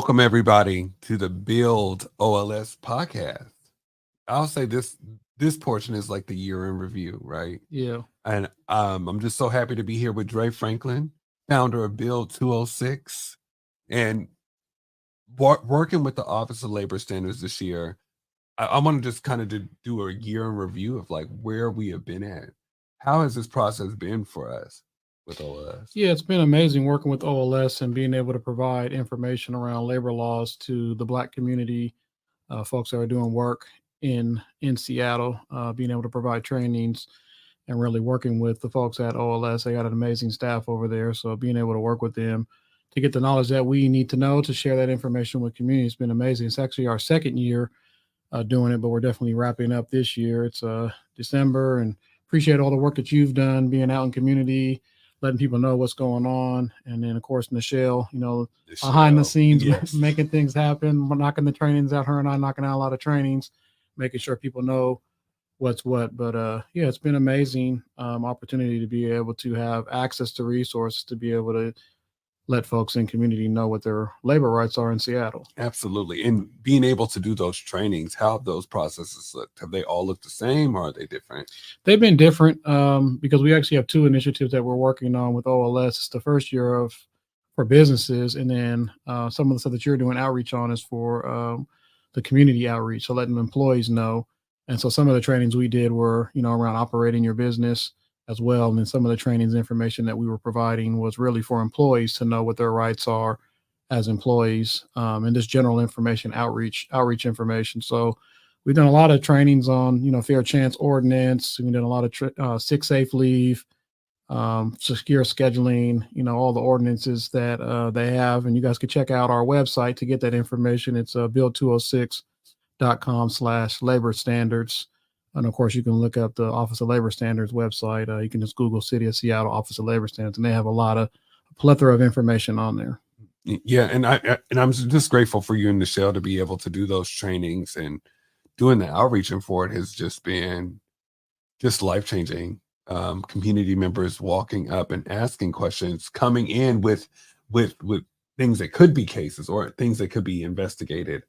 Welcome everybody to the Build OLS podcast. I'll say this portion is like the year in review, right? Yeah. And I'm just so happy to be here with Dré Franklin, founder of Build 206, and working with the Office of Labor Standards this year. I want to just kind of do a year in review of like where we have been at. How has this process been for us with OLS? Yeah, it's been amazing working with OLS and being able to provide information around labor laws to the Black community, folks that are doing work in Seattle, being able to provide trainings and really working with the folks at OLS. They got an amazing staff over there. So being able to work with them to get the knowledge that we need to know to share that information with community has been amazing. It's actually our second year doing it, but we're definitely wrapping up this year. It's December, and appreciate all the work that you've done being out in community, letting people know what's going on. And then of course, Nichelle, behind the scenes, yes, making things happen, knocking the trainings out, her and I knocking out a lot of trainings, making sure people know what's what. But yeah, it's been amazing opportunity to be able to have access to resources, to be able to let folks in community know what their labor rights are in Seattle. Absolutely. And being able to do those trainings, how have those processes looked? Have they all looked the same, or are they different? They've been different because we actually have two initiatives that we're working on with OLS. It's the first year for businesses, and then some of the stuff that you're doing outreach on is for the community outreach, so letting employees know. And so some of the trainings we did were, around operating your business as well. And then some of the trainings information that we were providing was really for employees to know what their rights are as employees, and just general information, outreach information. So we've done a lot of trainings on, fair chance ordinance. We've done a lot of sick, safe leave, secure scheduling, all the ordinances that they have. And you guys can check out our website to get that information. It's build206.com/labor standards. And of course, you can look up the Office of Labor Standards website. You can just Google City of Seattle Office of Labor Standards, and they have a plethora of information on there. Yeah, and I'm just grateful for you and Nichelle to be able to do those trainings, and doing the outreach and for it has just been just life-changing. Community members walking up and asking questions, coming in with things that could be cases or things that could be investigated.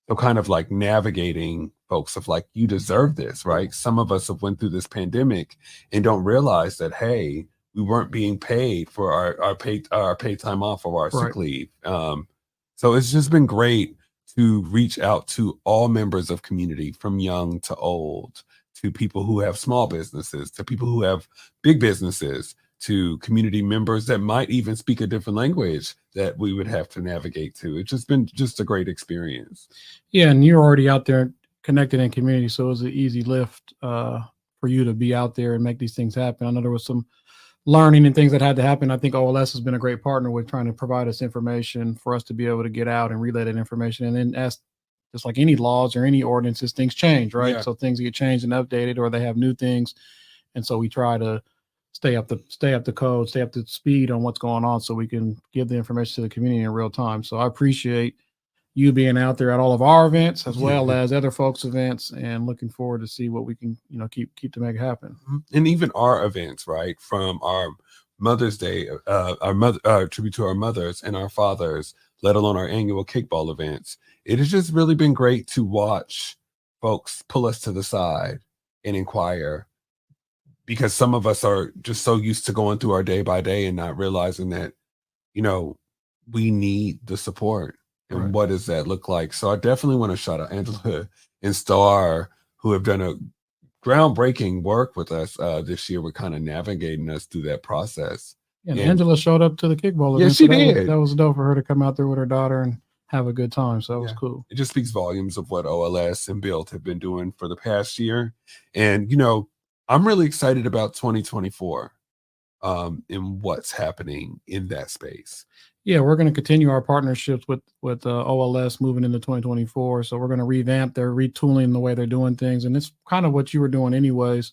So kind of like navigating folks of like, you deserve this, right? Some of us have went through this pandemic and don't realize that, hey, we weren't being paid for our paid time off or our sick leave. So it's just been great to reach out to all members of community, from young to old, to people who have small businesses, to people who have big businesses, to community members that might even speak a different language that we would have to navigate to. It's just been a great experience. Yeah, and you're already out there connected in community, so it was an easy lift for you to be out there and make these things happen. I know there was some learning and things that had to happen. I think OLS has been a great partner with trying to provide us information for us to be able to get out and relay that information. And then just like any laws or any ordinances, things change, right? Yeah. So things get changed and updated, or they have new things. And so we try to stay up the code, stay up to speed on what's going on, so we can give the information to the community in real time. So I appreciate you being out there at all of our events as well as other folks' events, and looking forward to see what we can, keep to make it happen. And even our events, right? From our Mother's Day, our tribute to our mothers and our fathers, let alone our annual kickball events. It has just really been great to watch folks pull us to the side and inquire, because some of us are just so used to going through our day by day and not realizing that, we need the support. And what does that look like? So I definitely want to shout out Angela and Star, who have done a groundbreaking work with us this year. We're kind of navigating us through that process. And Angela showed up to the kickball event. Yeah, she did. That was dope for her to come out there with her daughter and have a good time. So that was cool. It just speaks volumes of what OLS and Build have been doing for the past year. And, I'm really excited about 2024 and what's happening in that space. Yeah, we're going to continue our partnerships with OLS moving into 2024. So we're going to revamp their retooling the way they're doing things. And it's kind of what you were doing anyways.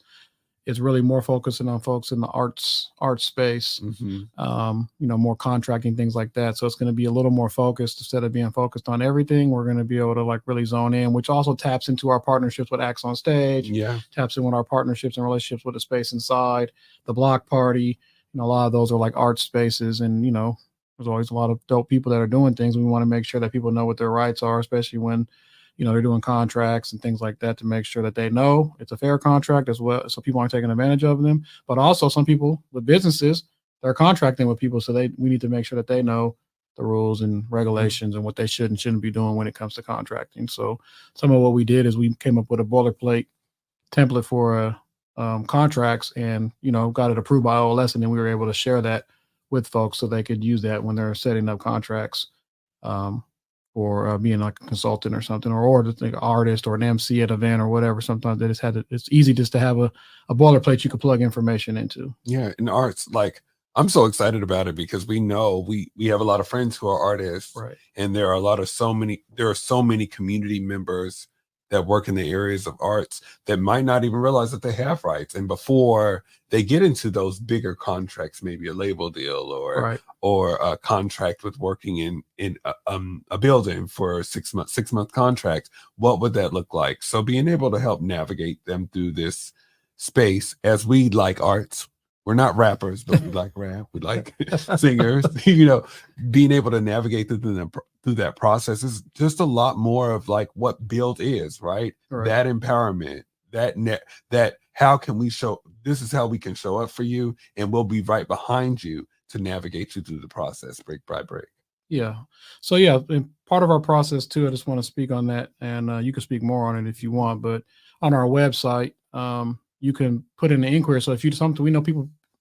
It's really more focusing on folks in the arts space, more contracting, things like that. So it's going to be a little more focused. Instead of being focused on everything, we're going to be able to like really zone in, which also taps into our partnerships with Acts on Stage. Yeah. Taps in with our partnerships and relationships with the Space Inside, the Block Party. A lot of those are like art spaces, and, There's always a lot of dope people that are doing things. We want to make sure that people know what their rights are, especially when, they're doing contracts and things like that, to make sure that they know it's a fair contract as well, so people aren't taking advantage of them. But also some people with businesses, they're contracting with people, so we need to make sure that they know the rules and regulations and what they should and shouldn't be doing when it comes to contracting. So some of what we did is we came up with a boilerplate template for contracts, and got it approved by OLS, and then we were able to share that with folks so they could use that when they're setting up contracts for being like a consultant or something, or just like an artist or an MC at an event or whatever. Sometimes they just it's easy just to have a boilerplate you could plug information into. Yeah, in arts, like I'm so excited about it because we know we have a lot of friends who are artists, Right. and there are so many community members that work in the areas of arts that might not even realize that they have rights. And before they get into those bigger contracts, maybe a label deal or a contract with working in a building for a 6-month contract, what would that look like? So being able to help navigate them through this space, as we like arts. We're not rappers, but we like rap. We like singers. Being able to navigate through that process is just a lot more of like what build is, right? That empowerment, that how can we show, this is how we can show up for you, and we'll be right behind you to navigate you through the process brick by brick. Yeah. So yeah, and part of our process too, I just want to speak on that, and you can speak more on it if you want, but on our website, you can put in an inquiry. So if we know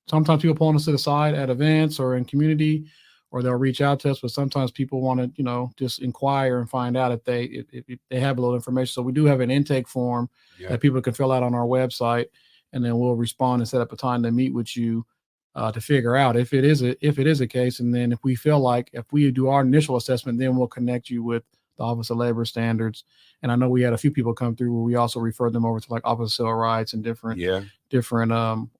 sometimes people pulling us to the side at events or in community, or they'll reach out to us, but sometimes people want to, just inquire and find out if they have a little information. So we do have an intake form that people can fill out on our website, and then we'll respond and set up a time to meet with you to figure out if it is a case. And then if we do our initial assessment, then we'll connect you with the Office of Labor Standards. And I know we had a few people come through where we also referred them over to like Office of Civil Rights and different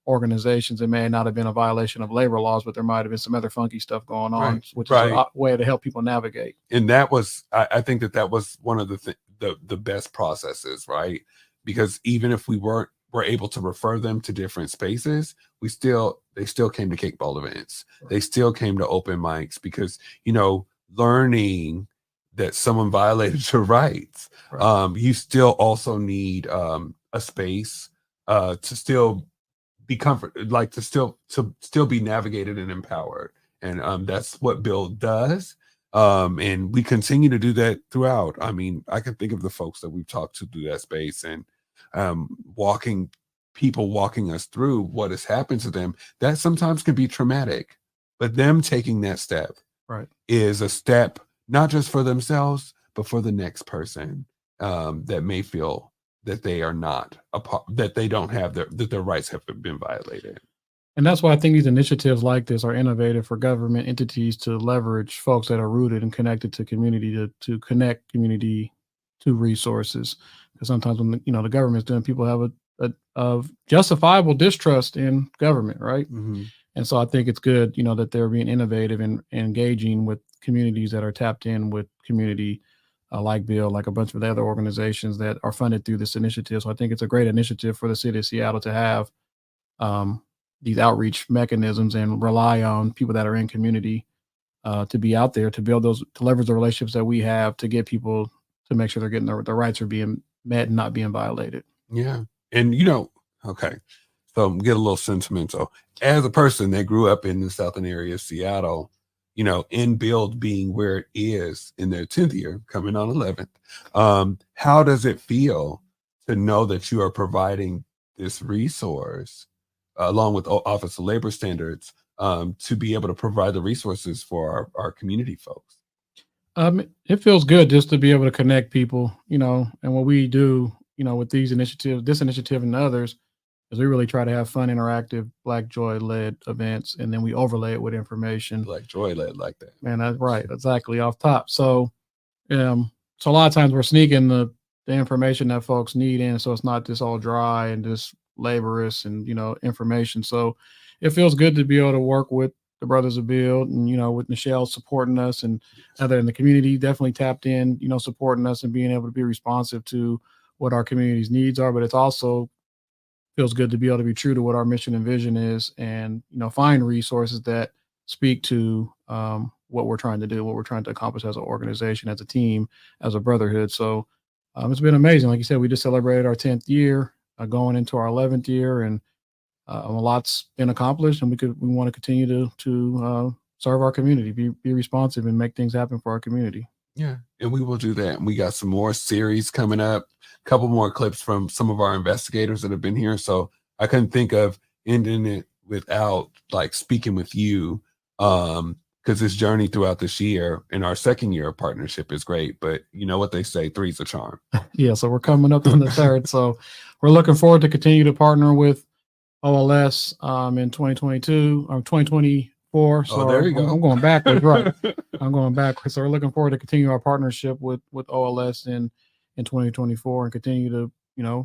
organizations. It may not have been a violation of labor laws, but there might have been some other funky stuff going on, which is a way to help people navigate. And that was, I think that was one of the best processes, right? Because even if we were able to refer them to different spaces, they still came to kickball events. They still came to open mics because, learning that someone violated your rights. You still also need a space to still be comforted, like to still be navigated and empowered. And that's what Build does. And we continue to do that throughout. I mean, I can think of the folks that we've talked to through that space, and walking us through what has happened to them. That sometimes can be traumatic, but them taking that step is a step not just for themselves, but for the next person that may feel that they are not that they don't have that their rights have been violated. And that's why I think these initiatives like this are innovative for government entities to leverage folks that are rooted and connected to community to connect community to resources. Because sometimes when the government's doing, people have a justifiable distrust in government, right? Mm-hmm. And so I think it's good, that they're being innovative and engaging with communities that are tapped in with community like Build, like a bunch of the other organizations that are funded through this initiative. So I think it's a great initiative for the city of Seattle to have these outreach mechanisms and rely on people that are in community to be out there, to build to leverage the relationships that we have to get people to make sure they're getting their rights are being met and not being violated. Yeah. And, okay. So get a little sentimental. As a person that grew up in the southern area of Seattle, in Build being where it is in their 10th year, coming on 11th, how does it feel to know that you are providing this resource along with Office of Labor Standards to be able to provide the resources for our community folks? It feels good just to be able to connect people, and what we do, with these initiatives, this initiative and others, is we really try to have fun, interactive, Black Joy-led events, and then we overlay it with information. Black Joy-led, like that. Man, that's right, exactly, off top. So, so a lot of times we're sneaking the information that folks need in, so it's not just all dry and just laborious and information. So it feels good to be able to work with the Brothers of Build, and with Michelle supporting us and other in the community definitely tapped in, supporting us and being able to be responsive to what our community's needs are. But it's also feels good to be able to be true to what our mission and vision is, and find resources that speak to what we're trying to do, what we're trying to accomplish as an organization, as a team, as a brotherhood. So it's been amazing. Like you said, we just celebrated our 10th year, going into our 11th year, and a lot's been accomplished, and we want to continue to serve our community, be responsive, and make things happen for our community. Yeah, and we will do that. And we got some more series coming up, a couple more clips from some of our investigators that have been here. So I couldn't think of ending it without like speaking with you, because this journey throughout this year and our second year of partnership is great. But you know what they say, three's a charm. Yeah, so we're coming up on the third. So we're looking forward to continue to partner with OLS in 2022 or 2024. So there you go. I'm going backwards, right? I'm going backwards. So we're looking forward to continue our partnership with OLS in 2024 and continue to,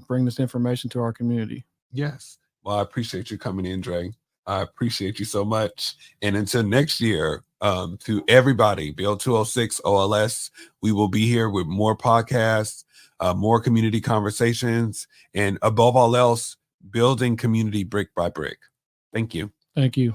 bring this information to our community. Yes. Well, I appreciate you coming in, Dré. I appreciate you so much. And until next year, to everybody, Bill 206 OLS, we will be here with more podcasts, more community conversations, and above all else, building community brick by brick. Thank you. Thank you.